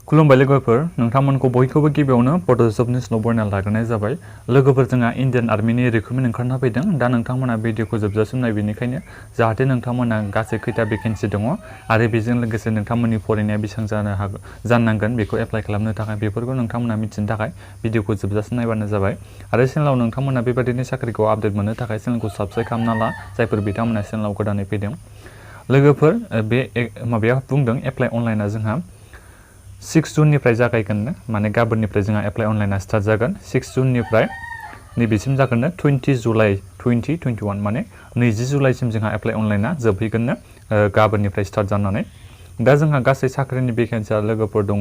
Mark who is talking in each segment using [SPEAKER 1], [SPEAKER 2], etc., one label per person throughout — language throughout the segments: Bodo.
[SPEAKER 1] खुलुमबाय लोगोफोर नोंथांमोनखौ बयखौबो गिबियावनो फट'शप निउसआव बरायना लाग्रोनाय जाबाय। लोगोफोर जोंहा इन्डियान आर्मिनि रिक्रुटमेन्ट ओंखारना फैदों। दा नोंथांमोना भिडिअखौ जोबजासिम नाय, बेनिखायनो जाहाथे नोंथांमोना गासै खैथा भेकेन्सि दङ आरो बेजों लोगोसे नोंथांमोननि फरायनाया बेसेबां जानांगोन बेखौ एप्लाइ खालामनो थाखाय बेफोरखौ नोंथांमोना मिथिनो थाखाय भिडिअखौ जोबजासिम नायबानो जाबाय। आरो चेनेलाव नोंथांमोना बेबायदिनो साख्रिखौ आपडेट मोननो थाखाय चेनेलखौ साबस्क्राइब खालामना ला, जायफोर बिथांमोना चेनेलाव गोदानै फैदों। लोगोफोर बे माबाया बुंदों एप्लाइ अनलाइना जोंहा 6 जुननिफ्राय जागायगोन, माने गाबोननिफ्राय जोंहा एप्लाइ अनलाइना स्टार्ट जागोन। 6 जुननिफ्राय नैबेसिम जागोन 20 जुलाइ 2021, माने 20 जुलाइसिम जोंहा एप्लाइ अनलाइना जोबहैगोन गाबोननिफ्राय स्टार्ट जानानै। दा जोंहा गासै साख्रिनि भेकेन्सिया लोगोफोर दङ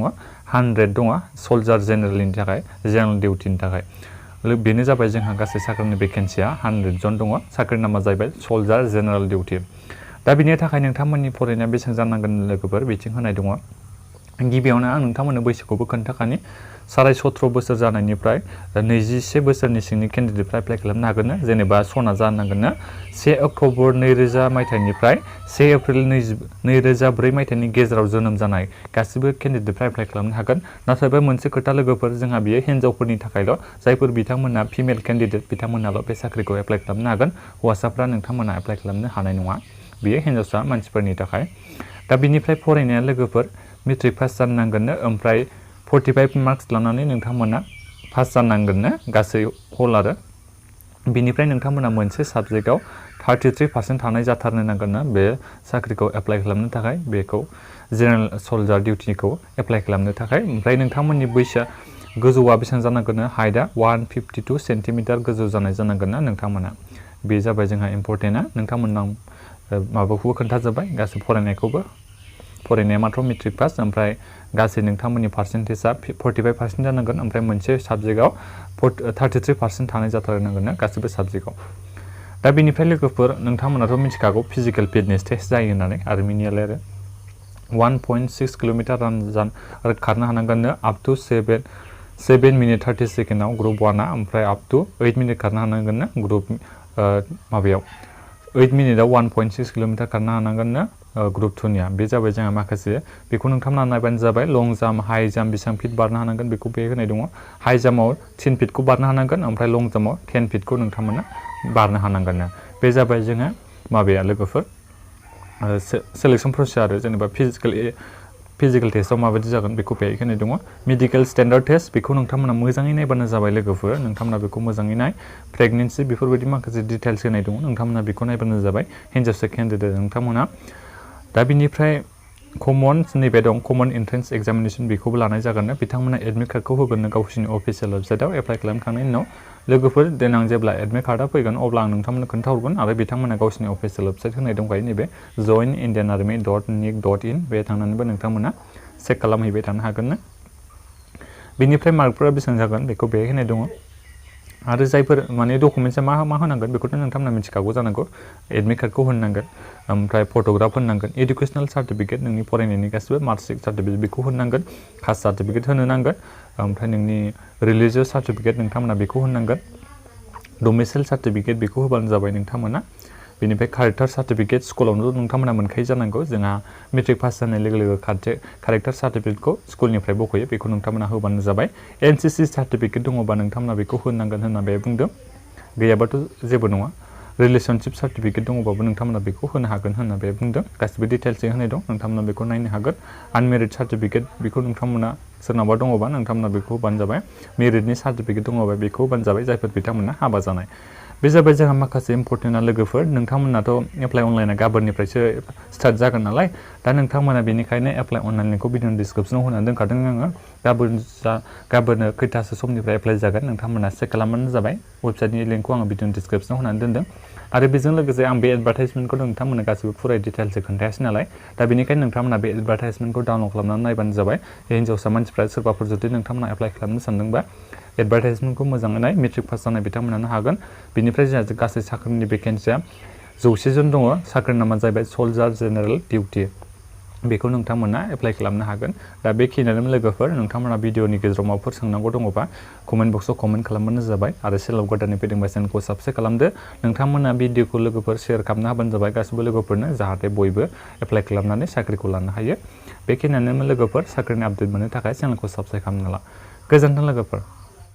[SPEAKER 1] 100 दङ सल्जार जेनेरेलनि थाखाय, जेनेरेल डिउटिनि थाखाय। बेनो जाबाय जोंहा गासै साख्रिनि भेकेन्सिया 100 जन दङ। साख्रिनि नामा जाहैबाय सल्जार जेनेरेल डिउटि। दा बिनि थाखाय नोंथांमोननि फरायनाया बेसेबां जानांगोन लोगोफोर बिथिं होनाय दङ। गिबियावनो आं नोंथांमोननो बैसोखौबो खोन्थाखानि। 17.5 बोसोर जानायनिफ्राय 21 बोसोरनि सिंनि केन्डिडेटफ्रा एप्लाइ खालामनो हागोन। जेनेबा सना जानांगोन 1 अक्ट'बर 2000 मायथाइनिफ्राय 1 एप्रिल 2004 मायथाइनि गेजेराव जोनोम जानाय गासिबो केन्डिडेटफ्रा एप्लाइ खालामनो हागोन। नाथाय बे मोनसे खोथा लोगोफोर, जोंहा बियो हिन्जावफोरनि थाखायल', जायफोर बिथांमोना फिमेल केन्डिडेट बिथांमोनाल' बे साख्रिखौ एप्लाइ खालामनो हागोन। हौवासाफ्रा नोंथांमोना एप्लाइ खालामनो हानाय नङा। बियो हिन्जावसा मानसिफोरनि थाखाय। दा बिनिफ्राय फरायनाया लोगोफोर मेट्रिक पास जानांगोन, ओमफ्राय 45 मार्क्स लानानै नोंथांमोना पास जानांगोन गासै हल। आरो बिनिफ्राय नोंथांमोना मोनसे साबजेक्टआव 33% थानाय जाथारनो नांगोन बे साख्रिखौ एप्लाइ खालामनो थाखाय, बेखौ जेनेरेल सल्जार डिउटिखौ एप्लाइ खालामनो थाखाय। ओमफ्राय नोंथांमोननि बैसोआ गोजौआ बेसेबां जानांगोन, हाइटआ 152 सेन्टिमिटार गोजौ जानाय जानांगोन नोंथांमोना। बे जाबाय जोंहा इम्परटेन्टआ। नोंथांमोनाव माबाखौबो खोन्थाजोब्बाय, गासै फरायनायखौबो। फरायनाया मात्र मेट्रिक पास, ओमफ्राय गासै नोंथांमोननि पार्सेन्टेजआ 45% जानांगोन, ओमफ्राय मोनसे साबजेक्टआव 33% थानाय जाथारनांगोन गासिबो साबजेक्टआव। दा बेनिफ्राय लोगोफोर नोंथांमोनाथ' मिथिखागौ फिजिकेल फिटनेस टेस्ट जायो होननानै। आर्मिनियालाय आरो 1.6 किल'मिटार खारनो हानांगोन आप टु 7 मिनिट 30 सेकेन्डआव ग्रुप 1आ, ओमफ्राय आप टु 8 मिनिट खारनो हानांगोन ग्रुप माबायाव 8 मिनिटआव 1.6 किल'मिटार खारनो हानांगोन ग्रुप 2निया। बे जाबाय जोंहा माखासे, बेखौ नोंथांमोना नायबानो जाबाय। लं जाम्प, हाइ जाम्प बेसेबां फिट बारनो हानांगोन बेखौ बे होनाय दङ। हाइ जाम्पआव 10 फिटखौ बारनो हानांगोन, ओमफ्राय लं जाम्पआव 10 फिटखौ नोंथांमोना बारनो हानांगोन। बे जाबाय जोंहा माबाया लोगोफोर सेलेक्सन प्रसेस, आरो जेनेबा फिजिकेल टेस्टआव माबायदि जागोन बेखौ बेहाय होनाय दङ। मेडिकेल स्टेन्डार्ड टेस्ट, बेखौ नोंथांमोना मोजाङै नायबानो जाबाय लोगोफोर। नोंथांमोना बेखौ मोजाङै नाय। प्रेगनेन्सि बेफोरबायदि माखासे डिटेल्स होनाय दङ, नोंथांमोना बेखौ नायबानो जाबाय हिन्जावसा केन्डिडेट नोंथांमोना। दा बिनिफ्राय कमन नैबे दं कमन एन्ट्रेन्स एग्जामिनेसन, बेखौबो लानाय जागोन। बिथांमोना एडमिट कार्डखौ होगोन गावसोरनि अफिसियेल वेबसाइटआव एप्लाइ खालामखांनायनि उनाव। लोगोफोर देनां जेब्ला एडमिट कार्डआ फैगोन अब्ला आं नोंथांमोननो खोन्थाहरगोन। आरो बिथांमोना गावसोरनि अफिसियेल वेबसाइट होनाय दंखायो, नैबे joinindianarmy.nic.in, बे थांनानैबो नोंथांमोना चेक खालामहैबाय थानो हागोन। बेनिफ्राय मार्कफोरा बेसेबां जागोन बेखौ बेहाय होनाय दङ। आरो जायफोर माने डकुमेन्टसा मा होनांगोन बेखौथ' नोंथांमोना मिथिखागौ जानांगौ। एडमिट कार्डखौ होनांगोन, ओमफ्राय फट'ग्राफ होनांगोन, इडुकेसनेल सार्टिफिकेट नोंनि फरायनायनि गासिबो मार्कशिट सार्टिफिकेट बेखौ होनांगोन, कास्ट सार्टिफिकेट होनो नांगोन, ओमफ्राय नोंनि रिलिजियास सार्टिफिकेट नोंथांमोना बेखौ होनांगोन, डमिसाइल सार्टिफिकेट बेखौ होबानो जाबाय नोंथांमोना। बेनिफ्राय कारेक्टार सार्टिफिकेट स्कुलावनो नोंथांमोना मोनखायो जानांगौ। जोंहा मेट्रिक पास जानाय लोगो लोगो कारेक्टार सार्टिफिकेटखौ स्कुलनिफ्राय बख'यो, बेखौ नोंथांमोना होबानो जाबाय। NCC सार्टिफिकेट दङबा नोंथांमोना बेखौ होनांगोन होनना बे बुंदों। गैयाबाथ' जेबो नङा। रिलेसनशिप सार्टिफिकेट दङबाबो नोंथांमोना बेखौ होनो हागोन होनना बे बुंदों। गासिबो डिटेल्सजों होनाय दं, नोंथांमोना बेखौ नायनो हागोन। आनमेरिड सार्टिफिकेट बेखौ नोंथांमोना सोरनावबा दङबा नोंथांमोना बेखौ होबानो जाबाय। मेरिडनि सार्टिफिकेट दङबा बेखौ होबानो जाबाय, जायफोर बिथांमोना हाबा जानाय। बे जाबाय जोंहा माखासे इम्परटेन्टआ लोगोफोर। नोंथांमोनाथ' एप्लाइ अनलाइना गाबोननिफ्रायसो स्टार्ट जागोन नालाय, दा नोंथांमोना बेनिखायनो एप्लाइ अनलाइन लिंकखौ भिडिअनि डिसक्रिपसनाव होनानै दोनखादों आङो। गाबोन खैथासो समनिफ्राय एप्लाइ जागोन नोंथांमोना चेक खालामबानो जाबाय। वेबसाइटनि लिंकखौ आङो भिडिअनि डिसक्रिपसनाव होनानै दोनदों। आरो बेजों लोगोसे आं बे एडभार्टाइजमेन्टखौ नोंथांमोना गासिबो फुराय डिटेल्सै खोन्थायासै नालाय, दा बेनिखायनो नोंथांमोना बे एडभार्टाइजमेन्टखौ डाउनलड खालामनानै नायबानो जाबाय। हिन्जावसा मानसिफ्रा सोरबाफोर जुदि नोंथांमोना एप्लाइ खालामनो सानदोंबा एडभार्टाइजमेन्टखौ मोजाङै नाय। मेट्रिक पास जानाय बिथांमोनानो हागोन। बेनिफ्राय जोंहा गासै साख्रिनि भेकेन्सिया 100 जन दङ। साख्रिनि नामा जाहैबाय सल्जार जेनेरेल डिउटि। बेखौ नोंथांमोना एप्लाइ खालामनो हागोन। दा बेखिनियानो लोगोफोर, नोंथांमोना भिडिअनि गेजेराव माबाफोर सोंनांगौ दङबा कमेन्ट बक्सआव कमेन्ट खालामबानो जाबाय आरो चेनेलाव गोदानै फैदोंबा चेनेलखौ साबस्क्राइब खालामदो। नोंथांमोना भिडिअखौ लोगोफोर शेयार खालामना होबानो जाबाय गासिबो लोगोफोरनो, जाहाथे बयबो एप्लाइ खालामनानै साख्रिखौ लानो हायो। बेखिनियानो लोगोफोर, साख्रिनि आपडेट मोननो थाखाय चेनेलखौ साबस्क्राइब खालामना ला। गोजोन्थों लोगोफोर।